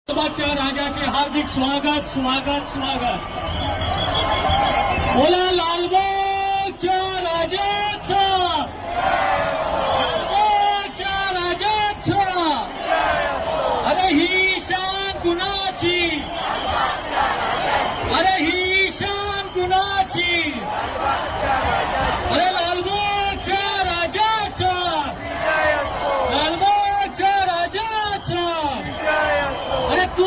लालबागच्या राजाचे हार्दिक स्वागत स्वागत स्वागत. बोला लालबागच्या राजाचा, लालबागच्या राजाचा. अरे ही शान कुणाची, अरे ही शान कुणाची. अरे लालबागच्या राजाचा, लालबागच्या राजाचा. अरे तू